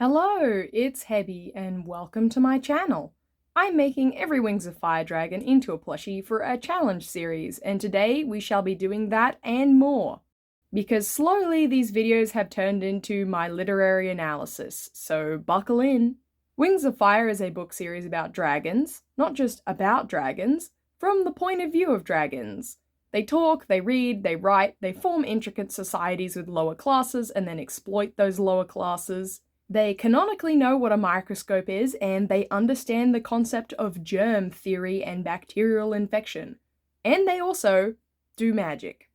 Hello, it's Hebby and welcome to my channel. I'm making every Wings of Fire dragon into a plushie for a challenge series, and today we shall be doing that and more. Because slowly these videos have turned into my literary analysis, so buckle in. Wings of Fire is a book series about dragons, not just about dragons, from the point of view of dragons. They talk, they read, they write, they form intricate societies with lower classes and then exploit those lower classes. They canonically know what a microscope is, and they understand the concept of germ theory and bacterial infection. And they also do magic.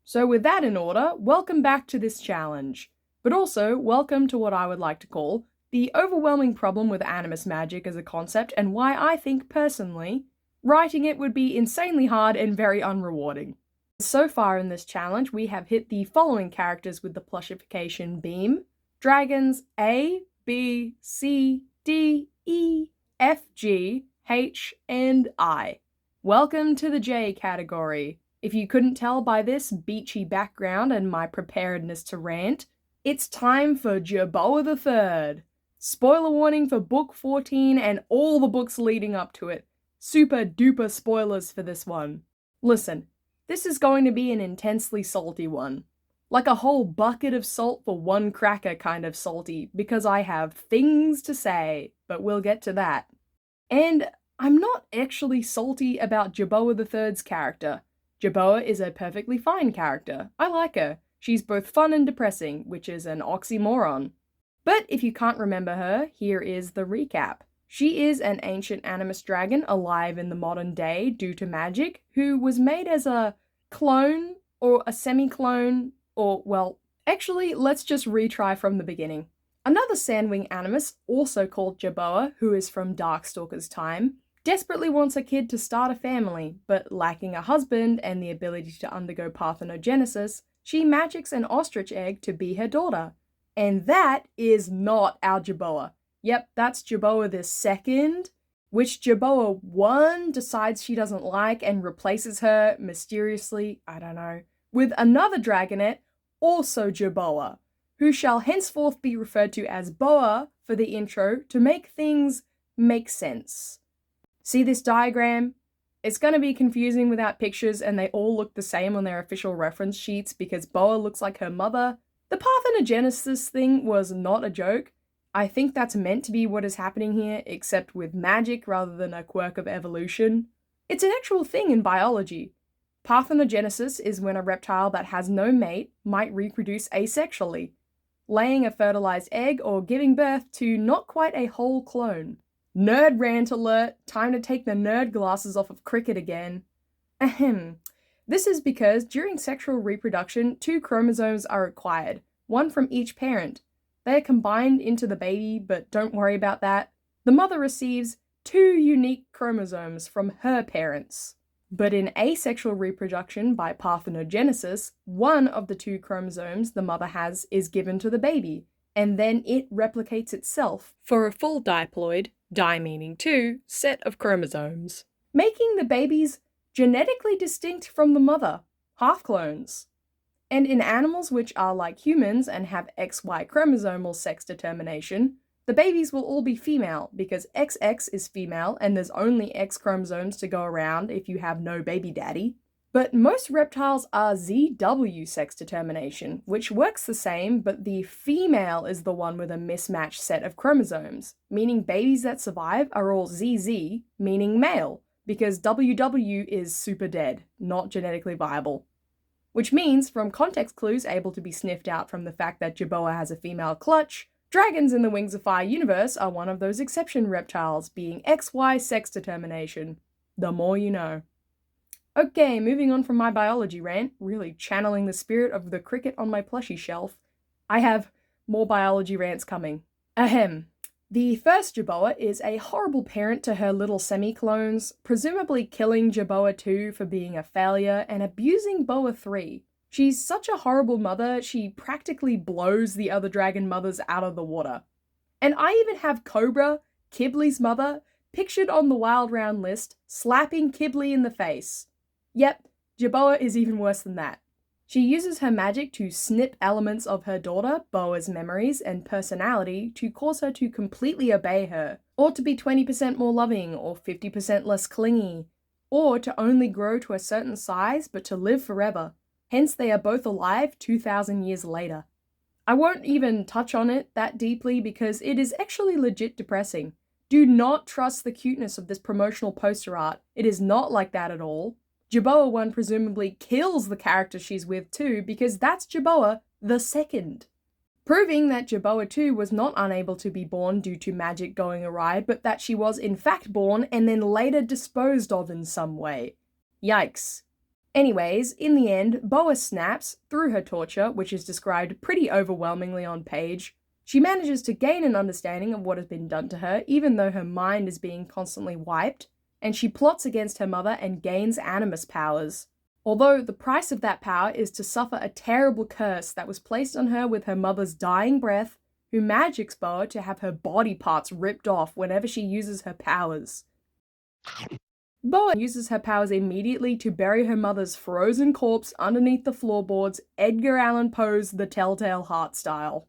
So with that in order, welcome back to this challenge. But also, welcome to what I would like to call the overwhelming problem with Animus magic as a concept, and why I think, personally, writing it would be insanely hard and very unrewarding. So far in this challenge, we have hit the following characters with the plushification beam. Dragons A, B, C, D, E, F, G, H, and I. Welcome to the J category. If you couldn't tell by this beachy background and my preparedness to rant, it's time for Jerboa III. Spoiler warning for book 14 and all the books leading up to it. Super duper spoilers for this one. Listen, this is going to be an intensely salty one. Like a whole bucket of salt for one cracker kind of salty, because I have things to say, but we'll get to that. And I'm not actually salty about Jerboa III's character. Jerboa is a perfectly fine character. I like her. She's both fun and depressing, which is an oxymoron. But if you can't remember her, here is the recap. She is an ancient Animus dragon alive in the modern day due to magic, who was made as a clone, or a semi-clone, or, well, actually, let's just retry from the beginning. Another Sandwing Animus, also called Jerboa, who is from Darkstalker's time, desperately wants a kid to start a family, but lacking a husband and the ability to undergo parthenogenesis, she magics an ostrich egg to be her daughter. And that is not our Jerboa. Yep, that's Jerboa II, which Jerboa I decides she doesn't like and replaces her, mysteriously, I don't know, with another dragonette, also Jerboa, who shall henceforth be referred to as Boa for the intro to make things make sense. See this diagram? It's going to be confusing without pictures, and they all look the same on their official reference sheets because Boa looks like her mother. The parthenogenesis thing was not a joke. I think that's meant to be what is happening here, except with magic rather than a quirk of evolution. It's an actual thing in biology. Parthenogenesis is when a reptile that has no mate might reproduce asexually, laying a fertilized egg or giving birth to not quite a whole clone. Nerd rant alert, time to take the nerd glasses off of cricket again. Ahem. This is because during sexual reproduction, 2 chromosomes are required, one from each parent. They are combined into the baby, but don't worry about that. The mother receives 2 unique chromosomes from her parents. But in asexual reproduction by parthenogenesis, one of the 2 chromosomes the mother has is given to the baby, and then it replicates itself for a full diploid, di meaning 2, set of chromosomes, making the babies genetically distinct from the mother, half-clones. And in animals which are like humans and have XY chromosomal sex determination, the babies will all be female because XX is female and there's only X chromosomes to go around if you have no baby daddy. But most reptiles are ZW sex determination, which works the same, but the female is the one with a mismatched set of chromosomes, meaning babies that survive are all ZZ, meaning male, because WW is super dead, not genetically viable. Which means, from context clues able to be sniffed out from the fact that Jerboa has a female clutch, dragons in the Wings of Fire universe are one of those exception reptiles, being XY sex determination. The more you know. Okay, moving on from my biology rant, really channeling the spirit of the cricket on my plushie shelf, I have more biology rants coming. Ahem. The first Jerboa is a horrible parent to her little semi-clones, presumably killing Jerboa II for being a failure and abusing Boa III. She's such a horrible mother, she practically blows the other dragon mothers out of the water. And I even have Cobra, Kibley's mother, pictured on the Wild Round list, slapping Kibley in the face. Yep, Jerboa is even worse than that. She uses her magic to snip elements of her daughter, Boa's memories and personality to cause her to completely obey her, or to be 20% more loving, or 50% less clingy, or to only grow to a certain size but to live forever. Hence, they are both alive 2,000 years later. I won't even touch on it that deeply because it is actually legit depressing. Do not trust the cuteness of this promotional poster art. It is not like that at all. Jerboa I presumably kills the character she's with too, because that's Jerboa II. Proving that Jerboa II was not unable to be born due to magic going awry, but that she was in fact born and then later disposed of in some way. Yikes. Anyways, in the end, Boa snaps through her torture, which is described pretty overwhelmingly on page. She manages to gain an understanding of what has been done to her, even though her mind is being constantly wiped, and she plots against her mother and gains Animus powers. Although the price of that power is to suffer a terrible curse that was placed on her with her mother's dying breath, who magics Boa to have her body parts ripped off whenever she uses her powers. Boa uses her powers immediately to bury her mother's frozen corpse underneath the floorboards, Edgar Allan Poe's The Telltale Heart style.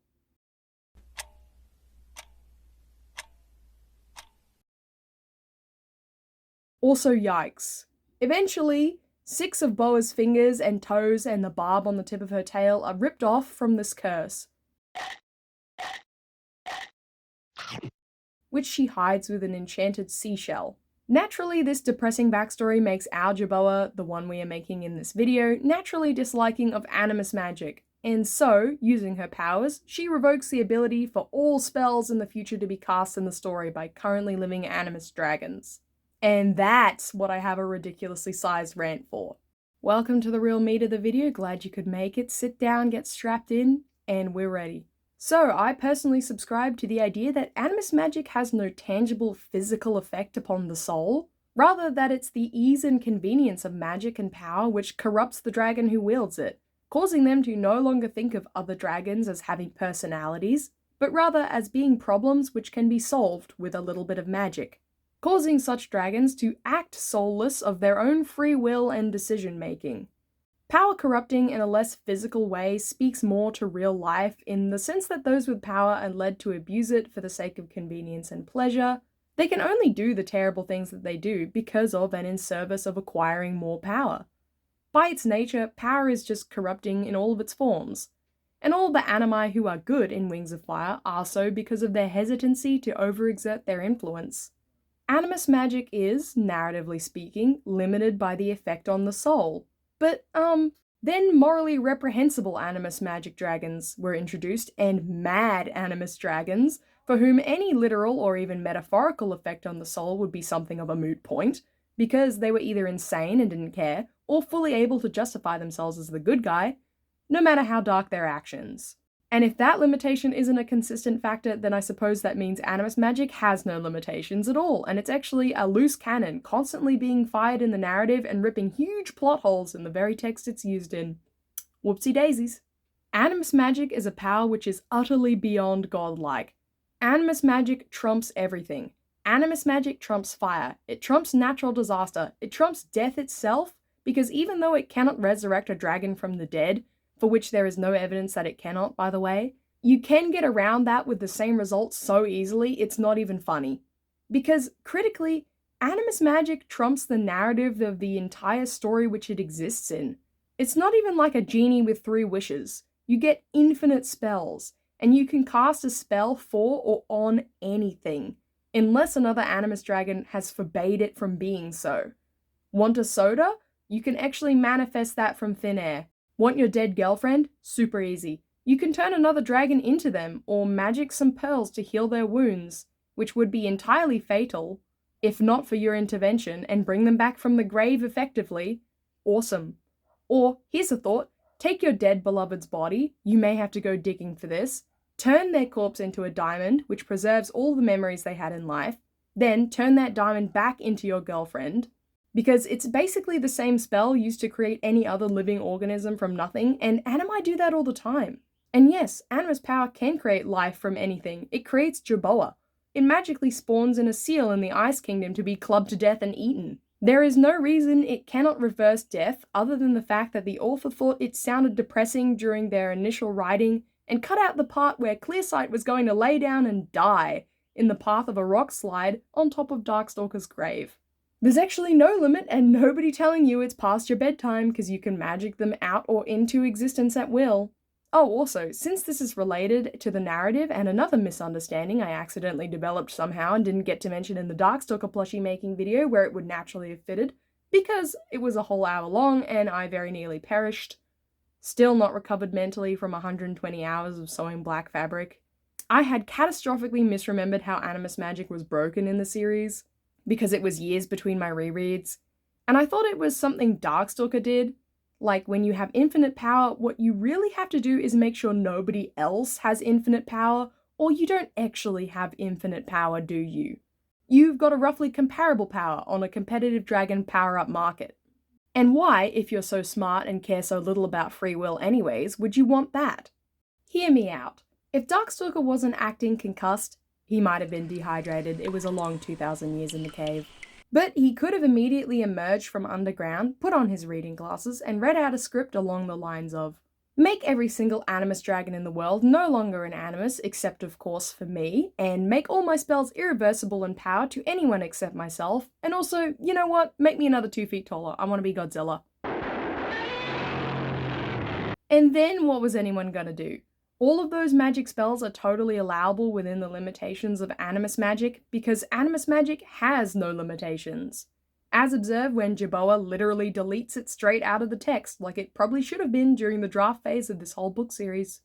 Also yikes. Eventually, 6 of Boa's fingers and toes and the barb on the tip of her tail are ripped off from this curse, which she hides with an enchanted seashell. Naturally, this depressing backstory makes our Jerboa, the one we are making in this video, naturally disliking of Animus magic, and so, using her powers, she revokes the ability for all spells in the future to be cast in the story by currently living Animus dragons. And that's what I have a ridiculously sized rant for. Welcome to the real meat of the video, glad you could make it. Sit down, get strapped in, and we're ready. So, I personally subscribe to the idea that Animus magic has no tangible physical effect upon the soul, rather that it's the ease and convenience of magic and power which corrupts the dragon who wields it, causing them to no longer think of other dragons as having personalities, but rather as being problems which can be solved with a little bit of magic, causing such dragons to act soulless of their own free will and decision-making. Power corrupting in a less physical way speaks more to real life in the sense that those with power are led to abuse it for the sake of convenience and pleasure. They can only do the terrible things that they do because of and in service of acquiring more power. By its nature, power is just corrupting in all of its forms, and all the animi who are good in Wings of Fire are so because of their hesitancy to overexert their influence. Animus magic is, narratively speaking, limited by the effect on the soul. But, then morally reprehensible Animus magic dragons were introduced, and mad Animus dragons, for whom any literal or even metaphorical effect on the soul would be something of a moot point, because they were either insane and didn't care, or fully able to justify themselves as the good guy, no matter how dark their actions. And if that limitation isn't a consistent factor, then I suppose that means Animus magic has no limitations at all, and it's actually a loose cannon, constantly being fired in the narrative and ripping huge plot holes in the very text it's used in. Whoopsie daisies. Animus magic is a power which is utterly beyond godlike. Animus magic trumps everything. Animus magic trumps fire. It trumps natural disaster. It trumps death itself, because even though it cannot resurrect a dragon from the dead, for which there is no evidence that it cannot, by the way, you can get around that with the same result so easily it's not even funny. Because, critically, Animus magic trumps the narrative of the entire story which it exists in. It's not even like a genie with 3 wishes. You get infinite spells, and you can cast a spell for or on anything, unless another Animus dragon has forbade it from being so. Want a soda? You can actually manifest that from thin air. Want your dead girlfriend? Super easy. You can turn another dragon into them, or magic some pearls to heal their wounds, which would be entirely fatal, if not for your intervention, and bring them back from the grave effectively. Awesome. Or, here's a thought, take your dead beloved's body, you may have to go digging for this, turn their corpse into a diamond, which preserves all the memories they had in life, then turn that diamond back into your girlfriend, because it's basically the same spell used to create any other living organism from nothing, and animi do that all the time. And yes, Animus power can create life from anything. It creates Jerboa. It magically spawns in a seal in the Ice Kingdom to be clubbed to death and eaten. There is no reason it cannot reverse death other than the fact that the author thought it sounded depressing during their initial writing and cut out the part where Clearsight was going to lay down and die in the path of a rock slide on top of Darkstalker's grave. There's actually no limit and nobody telling you it's past your bedtime because you can magic them out or into existence at will. Oh, also, since this is related to the narrative and another misunderstanding I accidentally developed somehow and didn't get to mention in the Darkstalker plushie making video where it would naturally have fitted, because it was a whole hour long and I very nearly perished, still not recovered mentally from 120 hours of sewing black fabric. I had catastrophically misremembered how Animus magic was broken in the series, because it was years between my rereads, and I thought it was something Darkstalker did. Like, when you have infinite power, what you really have to do is make sure nobody else has infinite power, or you don't actually have infinite power, do you? You've got a roughly comparable power on a competitive dragon power-up market. And why, if you're so smart and care so little about free will anyways, would you want that? Hear me out. If Darkstalker wasn't acting concussed, he might have been dehydrated. It was a long 2,000 years in the cave. But he could have immediately emerged from underground, put on his reading glasses, and read out a script along the lines of, make every single Animus dragon in the world no longer an Animus, except of course for me, and make all my spells irreversible in power to anyone except myself, and also, you know what, make me another 2 feet taller, I want to be Godzilla. And then what was anyone gonna do? All of those magic spells are totally allowable within the limitations of Animus magic, because Animus magic has no limitations. As observed when Jerboa literally deletes it straight out of the text, like it probably should have been during the draft phase of this whole book series.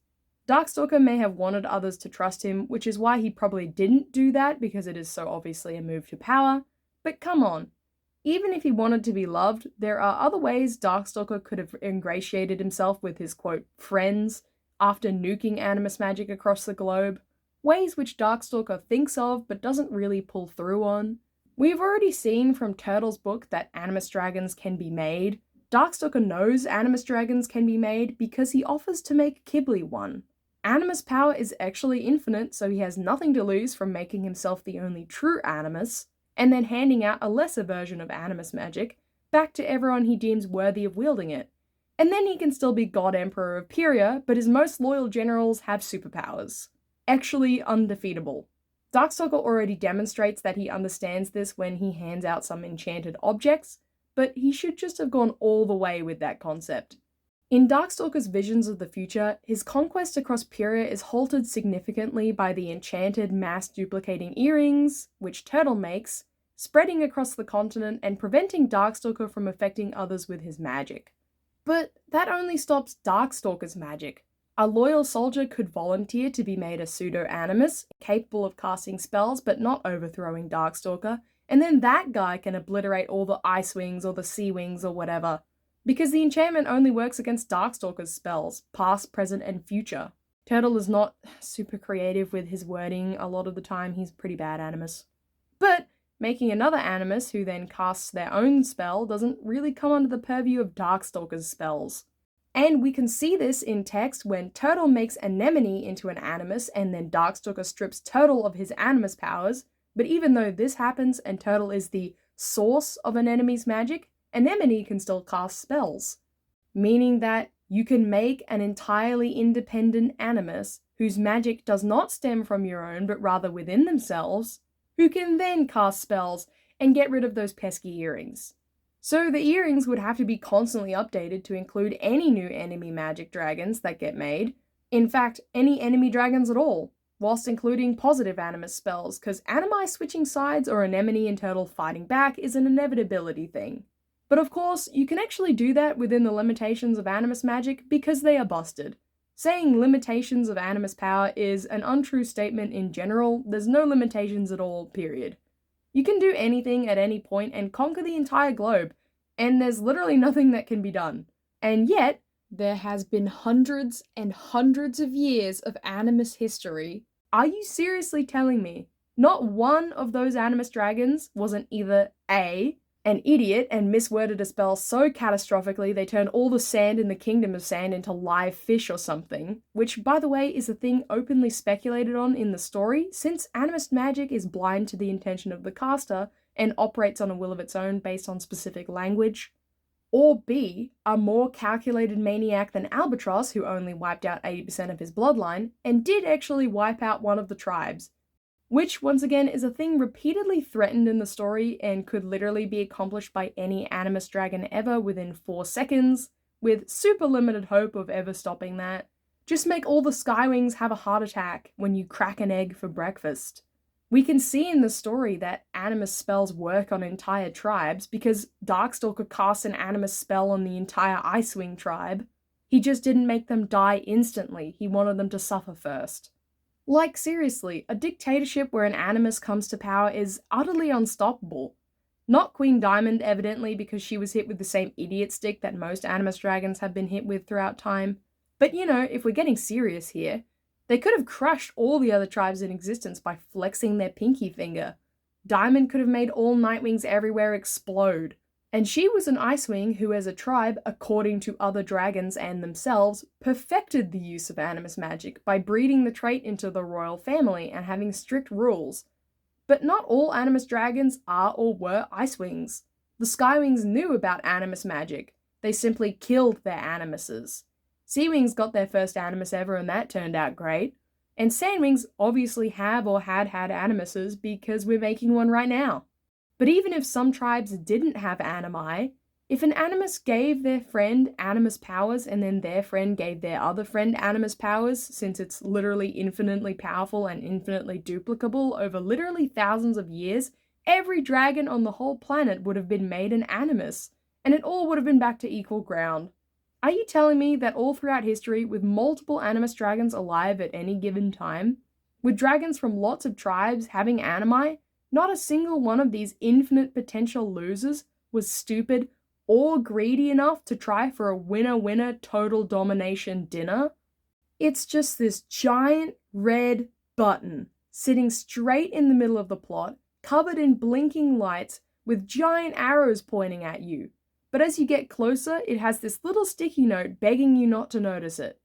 Darkstalker may have wanted others to trust him, which is why he probably didn't do that, because it is so obviously a move to power, but come on. Even if he wanted to be loved, there are other ways Darkstalker could have ingratiated himself with his, quote, friends, after nuking Animus magic across the globe, ways which Darkstalker thinks of but doesn't really pull through on. We've already seen from Turtle's book that Animus dragons can be made. Darkstalker knows Animus dragons can be made because he offers to make Kibli one. Animus power is actually infinite, so he has nothing to lose from making himself the only true Animus, and then handing out a lesser version of Animus magic back to everyone he deems worthy of wielding it. And then he can still be God Emperor of Pyria, but his most loyal generals have superpowers. Actually undefeatable. Darkstalker already demonstrates that he understands this when he hands out some enchanted objects, but he should just have gone all the way with that concept. In Darkstalker's visions of the future, his conquest across Pyria is halted significantly by the enchanted mass-duplicating earrings, which Turtle makes, spreading across the continent and preventing Darkstalker from affecting others with his magic. But that only stops Darkstalker's magic. A loyal soldier could volunteer to be made a pseudo-animus, capable of casting spells but not overthrowing Darkstalker, and then that guy can obliterate all the ice wings or the sea wings or whatever. Because the enchantment only works against Darkstalker's spells, past, present, and future. Turtle is not super creative with his wording a lot of the time, he's pretty bad Animus. But making another Animus who then casts their own spell doesn't really come under the purview of Darkstalker's spells. And we can see this in text when Turtle makes Anemone into an Animus and then Darkstalker strips Turtle of his Animus powers, but even though this happens and Turtle is the source of an enemy's magic, Anemone can still cast spells. Meaning that you can make an entirely independent Animus whose magic does not stem from your own but rather within themselves, who can then cast spells and get rid of those pesky earrings. So the earrings would have to be constantly updated to include any new enemy magic dragons that get made. In fact, any enemy dragons at all, whilst including positive Animus spells, because Animi switching sides or Anemone and Turtle fighting back is an inevitability thing. But of course, you can actually do that within the limitations of Animus magic because they are busted. Saying limitations of Animus power is an untrue statement in general. There's no limitations at all, period. You can do anything at any point and conquer the entire globe, and there's literally nothing that can be done. And yet, there has been hundreds and hundreds of years of Animus history. Are you seriously telling me not one of those Animus dragons wasn't either A, An idiot and misworded a spell so catastrophically they turned all the sand in the Kingdom of Sand into live fish or something, which, by the way, is a thing openly speculated on in the story, since Animus magic is blind to the intention of the caster and operates on a will of its own based on specific language. Or B, a more calculated maniac than Albatross, who only wiped out 80% of his bloodline, and did actually wipe out one of the tribes, which, once again, is a thing repeatedly threatened in the story and could literally be accomplished by any Animus dragon ever within 4 seconds, with super limited hope of ever stopping that. Just make all the Skywings have a heart attack when you crack an egg for breakfast. We can see in the story that Animus spells work on entire tribes because Darkstalker casts an Animus spell on the entire Icewing tribe. He just didn't make them die instantly, he wanted them to suffer first. Like, seriously, a dictatorship where an Animus comes to power is utterly unstoppable. Not Queen Diamond, evidently, because she was hit with the same idiot stick that most Animus dragons have been hit with throughout time. But you know, if we're getting serious here, they could have crushed all the other tribes in existence by flexing their pinky finger. Diamond could have made all Nightwings everywhere explode. And she was an Icewing who, as a tribe, according to other dragons and themselves, perfected the use of Animus magic by breeding the trait into the royal family and having strict rules. But not all Animus dragons are or were Icewings. The Skywings knew about Animus magic. They simply killed their Animuses. Seawings got their first Animus ever and that turned out great. And Sandwings obviously have or had Animuses because we're making one right now. But even if some tribes didn't have animi, if an Animus gave their friend Animus powers and then their friend gave their other friend Animus powers, since it's literally infinitely powerful and infinitely duplicable over literally thousands of years, every dragon on the whole planet would have been made an Animus, and it all would have been back to equal ground. Are you telling me that all throughout history, with multiple Animus dragons alive at any given time, with dragons from lots of tribes having animi, not a single one of these infinite potential losers was stupid or greedy enough to try for a winner-winner total domination dinner? It's just this giant red button sitting straight in the middle of the plot, covered in blinking lights with giant arrows pointing at you. But as you get closer, it has this little sticky note begging you not to notice it.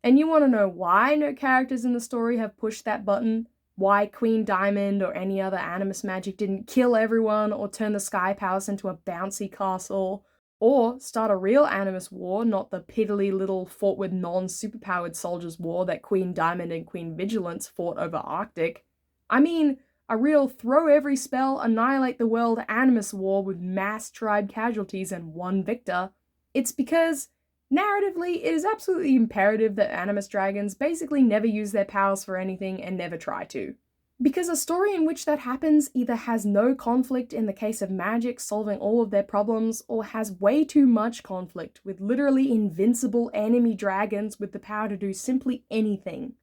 And you want to know why no characters in the story have pushed that button? Why Queen Diamond or any other Animus magic didn't kill everyone or turn the Sky Palace into a bouncy castle, or start a real Animus war, not the piddly little fought with non-superpowered soldiers war that Queen Diamond and Queen Vigilance fought over Arctic. I mean, a real throw every spell, annihilate the world Animus war with mass tribe casualties and one victor. It's because narratively, it is absolutely imperative that Animus dragons basically never use their powers for anything and never try to. Because a story in which that happens either has no conflict in the case of magic solving all of their problems, or has way too much conflict with literally invincible enemy dragons with the power to do simply anything.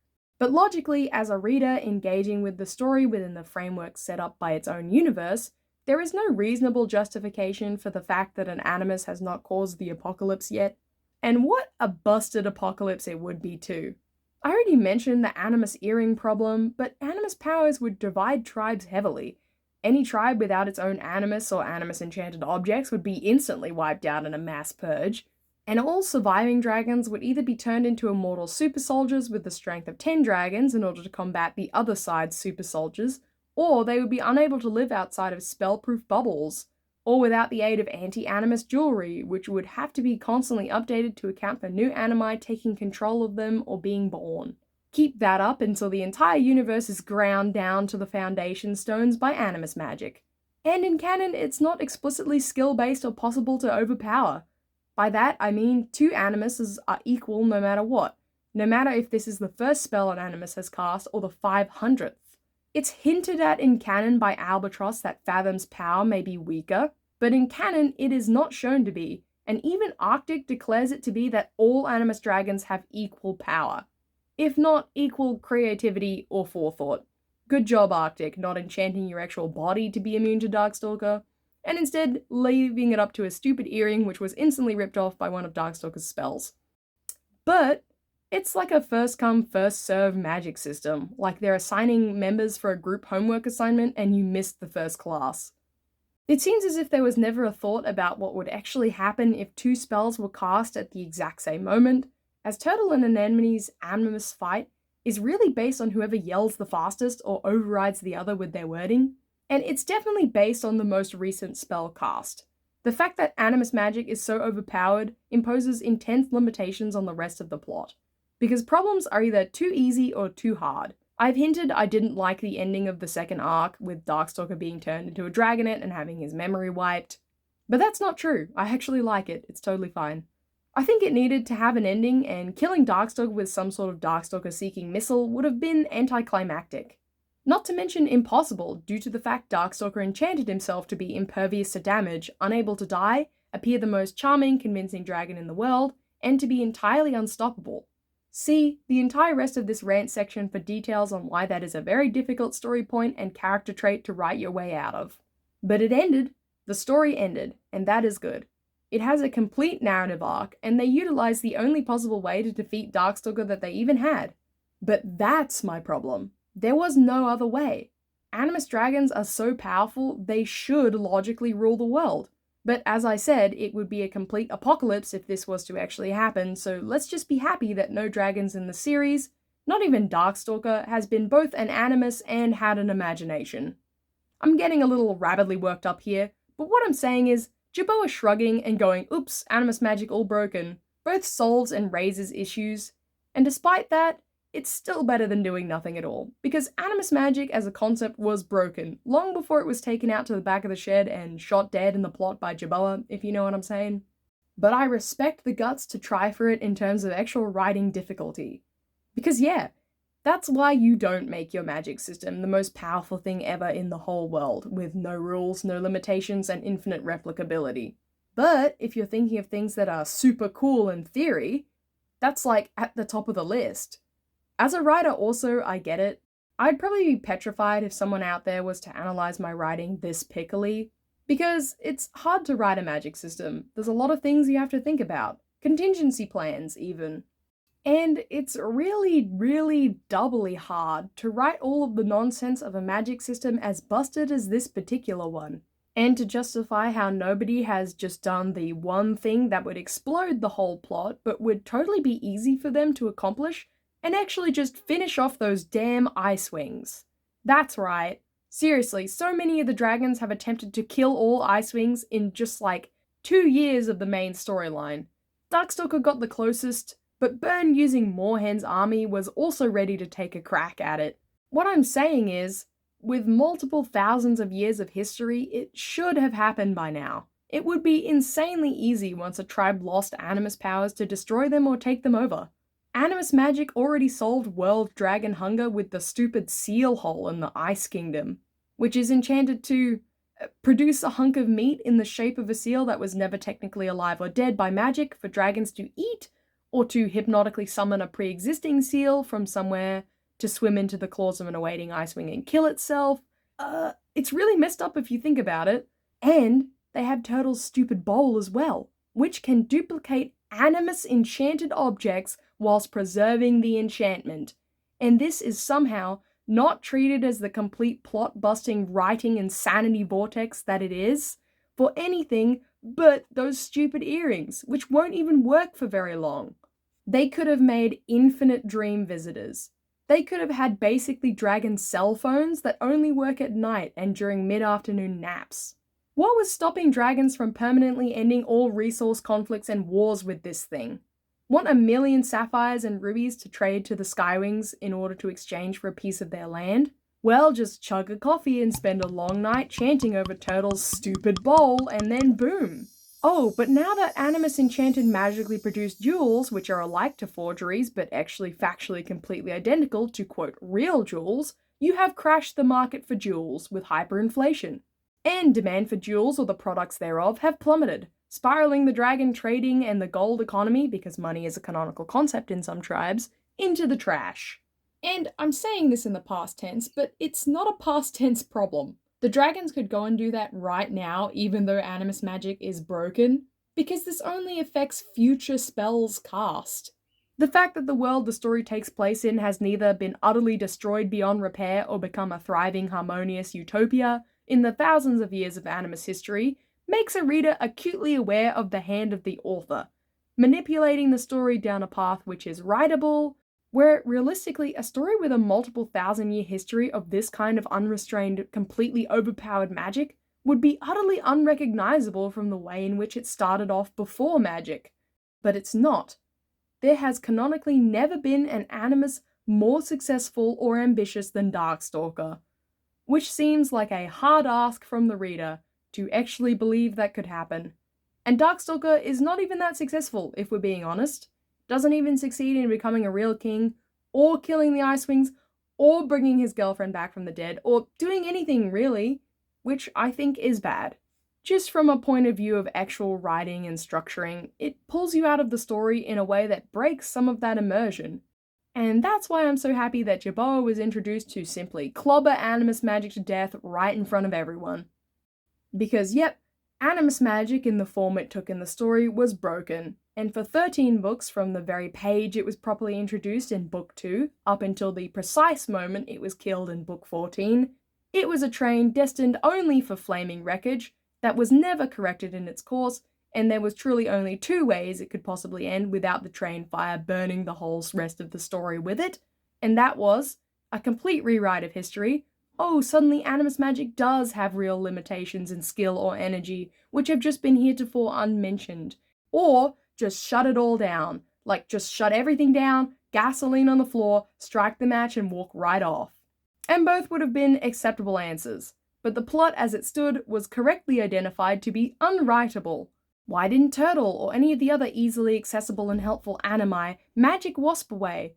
But logically, as a reader engaging with the story within the framework set up by its own universe, there is no reasonable justification for the fact that an Animus has not caused the apocalypse yet. And what a busted apocalypse it would be too. I already mentioned the Animus earring problem, but Animus powers would divide tribes heavily. Any tribe without its own Animus or Animus enchanted objects would be instantly wiped out in a mass purge, and all surviving dragons would either be turned into immortal super soldiers with the strength of 10 dragons in order to combat the other side's super soldiers, or they would be unable to live outside of spellproof bubbles, or without the aid of anti-Animus jewelry, which would have to be constantly updated to account for new animi taking control of them or being born. Keep that up until the entire universe is ground down to the foundation stones by Animus magic. And in canon, it's not explicitly skill-based or possible to overpower. By that, I mean 2 Animuses are equal no matter what, no matter if this is the first spell an Animus has cast or the 500th. It's hinted at in canon by Albatross that Fathom's power may be weaker, but in canon it is not shown to be, and even Arctic declares it to be that all Animus dragons have equal power, if not equal creativity or forethought. Good job, Arctic, not enchanting your actual body to be immune to Darkstalker, and instead leaving it up to a stupid earring which was instantly ripped off by one of Darkstalker's spells. But it's like a first-come, first-served magic system, like they're assigning members for a group homework assignment and you missed the first class. It seems as if there was never a thought about what would actually happen if two spells were cast at the exact same moment, as Turtle and Anemone's Animus fight is really based on whoever yells the fastest or overrides the other with their wording, and it's definitely based on the most recent spell cast. The fact that Animus magic is so overpowered imposes intense limitations on the rest of the plot, because problems are either too easy or too hard. I've hinted I didn't like the ending of the second arc, with Darkstalker being turned into a dragonet and having his memory wiped. But that's not true. I actually like it. It's totally fine. I think it needed to have an ending, and killing Darkstalker with some sort of Darkstalker-seeking missile would have been anticlimactic. Not to mention impossible, due to the fact Darkstalker enchanted himself to be impervious to damage, unable to die, appear the most charming, convincing dragon in the world, and to be entirely unstoppable. See the entire rest of this rant section for details on why that is a very difficult story point and character trait to write your way out of. But it ended. The story ended, and that is good. It has a complete narrative arc, and they utilize the only possible way to defeat Darkstalker that they even had. But that's my problem. There was no other way. Animus dragons are so powerful, they should logically rule the world. But as I said, it would be a complete apocalypse if this was to actually happen, so let's just be happy that no dragons in the series, not even Darkstalker, has been both an Animus and had an imagination. I'm getting a little rabidly worked up here, but what I'm saying is, Jerboa shrugging and going, oops, Animus magic all broken, both solves and raises issues, and despite that, it's still better than doing nothing at all, because Animus magic as a concept was broken, long before it was taken out to the back of the shed and shot dead in the plot by Jerboa, if you know what I'm saying. But I respect the guts to try for it in terms of actual writing difficulty. Because yeah, that's why you don't make your magic system the most powerful thing ever in the whole world, with no rules, no limitations, and infinite replicability. But if you're thinking of things that are super cool in theory, that's like at the top of the list. As a writer also, I get it. I'd probably be petrified if someone out there was to analyze my writing this pickily, because it's hard to write a magic system. There's a lot of things you have to think about. Contingency plans, even. And it's really, really doubly hard to write all of the nonsense of a magic system as busted as this particular one, and to justify how nobody has just done the one thing that would explode the whole plot, but would totally be easy for them to accomplish, and actually just finish off those damn ice wings. That's right. Seriously, so many of the dragons have attempted to kill all ice wings in just like 2 years of the main storyline. Darkstalker got the closest, but Burn using Moorhen's army was also ready to take a crack at it. What I'm saying is, with multiple thousands of years of history, it should have happened by now. It would be insanely easy once a tribe lost Animus powers to destroy them or take them over. Animus magic already solved world dragon hunger with the stupid seal hole in the Ice Kingdom, which is enchanted to produce a hunk of meat in the shape of a seal that was never technically alive or dead by magic for dragons to eat, or to hypnotically summon a pre-existing seal from somewhere to swim into the claws of an awaiting Icewing and kill itself. It's really messed up if you think about it. And they have Turtle's stupid bowl as well, which can duplicate Animus enchanted objects whilst preserving the enchantment, and this is somehow not treated as the complete plot-busting writing insanity vortex that it is, for anything but those stupid earrings, which won't even work for very long. They could have made infinite dream visitors. They could have had basically dragon cell phones that only work at night and during mid-afternoon naps. What was stopping dragons from permanently ending all resource conflicts and wars with this thing? Want 1,000,000 sapphires and rubies to trade to the Skywings in order to exchange for a piece of their land? Well, just chug a coffee and spend a long night chanting over Turtle's stupid bowl, and then boom. Oh, but now that Animus enchanted magically produced jewels, which are alike to forgeries, but actually factually completely identical to, quote, real jewels, you have crashed the market for jewels with hyperinflation. And demand for jewels or the products thereof have plummeted, spiraling the dragon trading and the gold economy, because money is a canonical concept in some tribes, into the trash. And I'm saying this in the past tense, but it's not a past tense problem. The dragons could go and do that right now, even though Animus magic is broken, because this only affects future spells cast. The fact that the world the story takes place in has neither been utterly destroyed beyond repair or become a thriving, harmonious utopia in the thousands of years of Animus history makes a reader acutely aware of the hand of the author, manipulating the story down a path which is writable, where realistically a story with a multiple thousand-year history of this kind of unrestrained, completely overpowered magic would be utterly unrecognizable from the way in which it started off before magic. But it's not. There has canonically never been an Animus more successful or ambitious than Darkstalker, which seems like a hard ask from the reader to actually believe that could happen. And Darkstalker is not even that successful, if we're being honest. Doesn't even succeed in becoming a real king, or killing the Icewings, or bringing his girlfriend back from the dead, or doing anything really, which I think is bad. Just from a point of view of actual writing and structuring, it pulls you out of the story in a way that breaks some of that immersion. And that's why I'm so happy that Jerboa was introduced to simply clobber Animus magic to death right in front of everyone. Because yep, Animus magic in the form it took in the story was broken, and for 13 books from the very page it was properly introduced in Book 2, up until the precise moment it was killed in Book 14, it was a train destined only for flaming wreckage that was never corrected in its course, and there was truly only two ways it could possibly end without the train fire burning the whole rest of the story with it, and that was a complete rewrite of history. Oh, suddenly Animus magic does have real limitations in skill or energy, which have just been heretofore unmentioned. Or just shut it all down. Like, just shut everything down, gasoline on the floor, strike the match, and walk right off. And both would have been acceptable answers, but the plot as it stood was correctly identified to be unwritable. Why didn't Turtle or any of the other easily accessible and helpful animi magic Wasp away?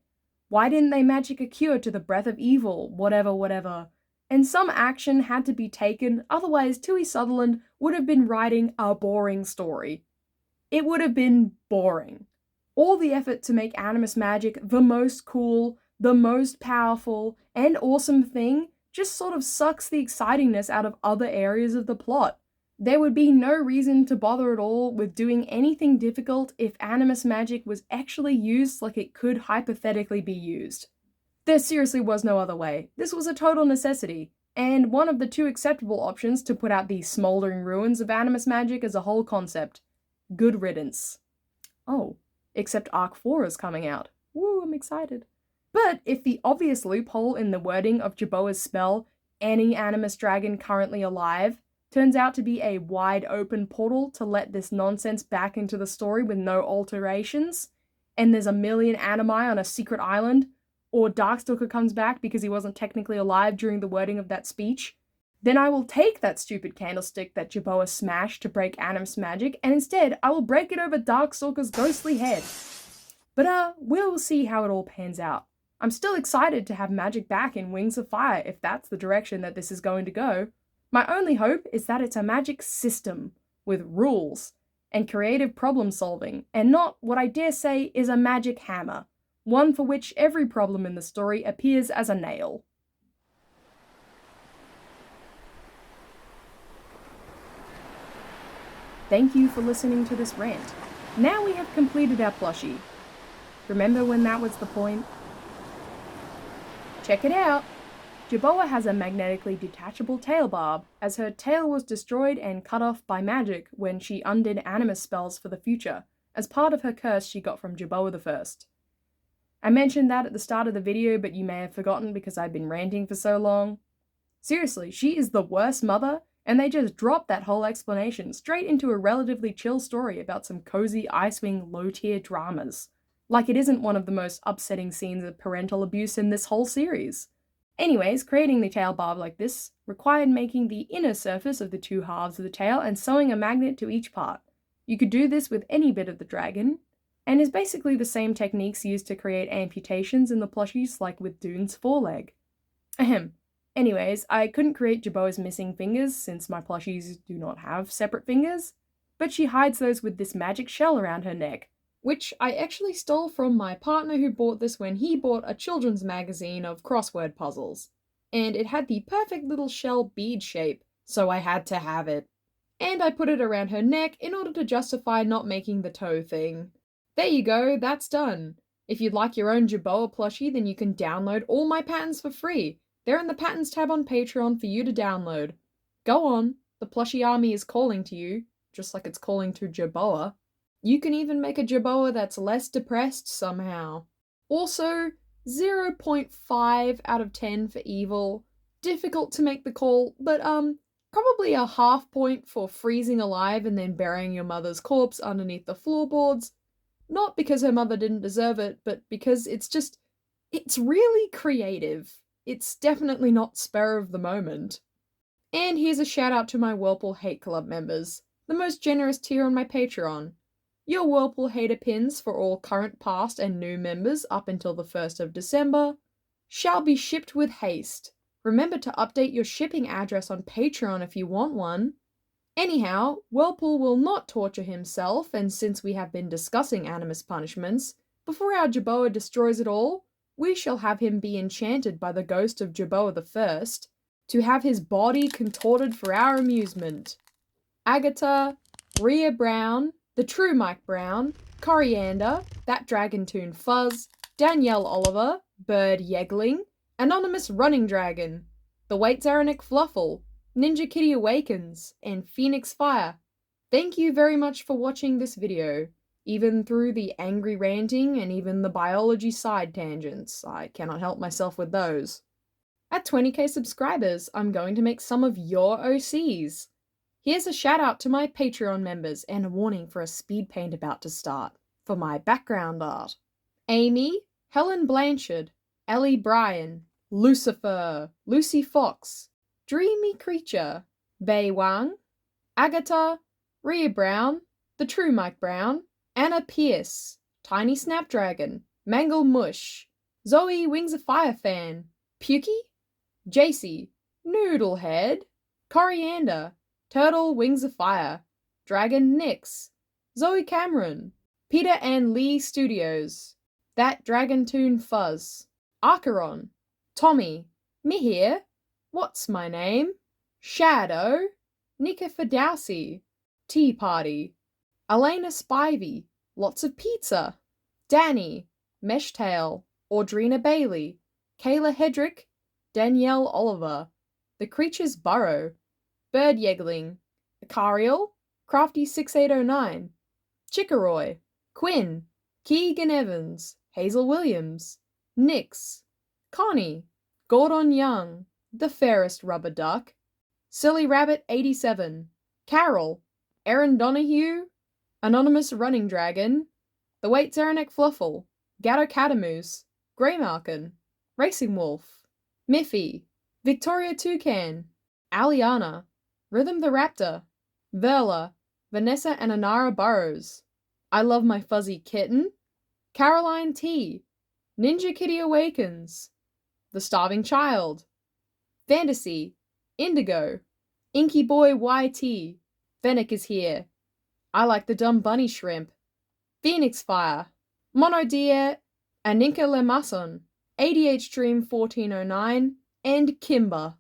Why didn't they magic a cure to the breath of evil, whatever? And some action had to be taken, otherwise Tui Sutherland would have been writing a boring story. It would have been boring. All the effort to make Animus magic the most cool, the most powerful, and awesome thing just sort of sucks the excitingness out of other areas of the plot. There would be no reason to bother at all with doing anything difficult if Animus magic was actually used like it could hypothetically be used. There seriously was no other way. This was a total necessity, and one of the two acceptable options to put out the smouldering ruins of Animus magic as a whole concept. Good riddance. Oh, except Arc 4 is coming out. Woo, I'm excited. But if the obvious loophole in the wording of Jerboa's spell, any Animus dragon currently alive, turns out to be a wide open portal to let this nonsense back into the story with no alterations, and there's a million animi on a secret island, or Darkstalker comes back because he wasn't technically alive during the wording of that speech, then I will take that stupid candlestick that Jerboa smashed to break Animus magic, and instead I will break it over Darkstalker's ghostly head. But we'll see how it all pans out. I'm still excited to have magic back in Wings of Fire if that's the direction that this is going to go. My only hope is that it's a magic system, with rules, and creative problem solving, and not what I dare say is a magic hammer, one for which every problem in the story appears as a nail. Thank you for listening to this rant. Now we have completed our plushie. Remember when that was the point? Check it out! Jerboa has a magnetically detachable tail barb, as her tail was destroyed and cut off by magic when she undid Animus spells for the future, as part of her curse she got from Jerboa I. I mentioned that at the start of the video, but you may have forgotten because I've been ranting for so long. Seriously, she is the worst mother, and they just dropped that whole explanation straight into a relatively chill story about some cozy Icewing low-tier dramas. Like it isn't one of the most upsetting scenes of parental abuse in this whole series. Anyways, creating the tail barb like this required making the inner surface of the two halves of the tail and sewing a magnet to each part. You could do this with any bit of the dragon, and is basically the same techniques used to create amputations in the plushies like with Dune's foreleg. Ahem. Anyways, I couldn't create Jerboa's missing fingers since my plushies do not have separate fingers, but she hides those with this magic shell around her neck, which I actually stole from my partner who bought this when he bought a children's magazine of crossword puzzles. And it had the perfect little shell bead shape, so I had to have it. And I put it around her neck in order to justify not making the toe thing. There you go, that's done. If you'd like your own Jerboa plushie, then you can download all my patterns for free. They're in the patterns tab on Patreon for you to download. Go on, the plushie army is calling to you, just like it's calling to Jerboa. You can even make a Jerboa that's less depressed somehow. Also, 0.5 out of 10 for evil. Difficult to make the call, but probably a half point for freezing alive and then burying your mother's corpse underneath the floorboards. Not because her mother didn't deserve it, but because it's really creative. It's definitely not spur of the moment. And here's a shout out to my Whirlpool Hate Club members, the most generous tier on my Patreon. Your Whirlpool hater pins for all current, past, and new members up until the 1st of December shall be shipped with haste. Remember to update your shipping address on Patreon if you want one. Anyhow, Whirlpool will not torture himself, and since we have been discussing Animus punishments, before our Jerboa destroys it all, we shall have him be enchanted by the ghost of Jerboa I, to have his body contorted for our amusement. Agatha, Rhea Brown, the true Mike Brown, Coriander, that Dragon Toon Fuzz, Danielle Oliver, Bird Yeggling, Anonymous Running Dragon, the Waits Aranik Fluffle, Ninja Kitty Awakens, and Phoenix Fire. Thank you very much for watching this video, even through the angry ranting and even the biology side tangents. I cannot help myself with those. At 20k subscribers, I'm going to make some of your OCs. Here's a shout out to my Patreon members and a warning for a speed paint about to start, for my background art. Amy, Helen Blanchard, Ellie Bryan, Lucifer, Lucy Fox, Dreamy Creature, Bei Wang, Agatha, Rhea Brown, the true Mike Brown, Anna Pierce, Tiny Snapdragon, Mangle Mush, Zoe Wings of Fire Fan, Pukey, Jacy, Noodlehead, Coriander, Turtle Wings of Fire, Dragon Nix, Zoe Cameron, Peter and Lee Studios, That Dragon Toon Fuzz, Archeron, Tommy, Mihir, What's My Name, Shadow, Nika Fadowsi, Tea Party, Elena Spivey, Lots of Pizza, Danny, Meshtail, Audrina Bailey, Kayla Hedrick, Danielle Oliver, The Creature's Burrow, Bird Yeggling, Icariel, Crafty6809, Chickaroy, Quinn, Keegan Evans, Hazel Williams, Nix, Connie, Gordon Young, The Fairest Rubber Duck, Silly Rabbit 87, Carol, Erin Donahue, Anonymous Running Dragon, The Waits Aranek Fluffle, Gatto Catamoose, Greymalkin, Racing Wolf, Miffy, Victoria Toucan, Aliana, Rhythm the Raptor, Verla, Vanessa and Anara Burrows, I Love My Fuzzy Kitten, Caroline T, Ninja Kitty Awakens, The Starving Child, Fantasy, Indigo, Inky Boy YT, Fennec is here, I Like the Dumb Bunny Shrimp, Phoenix Fire, Mono Deer, Aninka Lemason, ADH Dream 1409, and Kimber.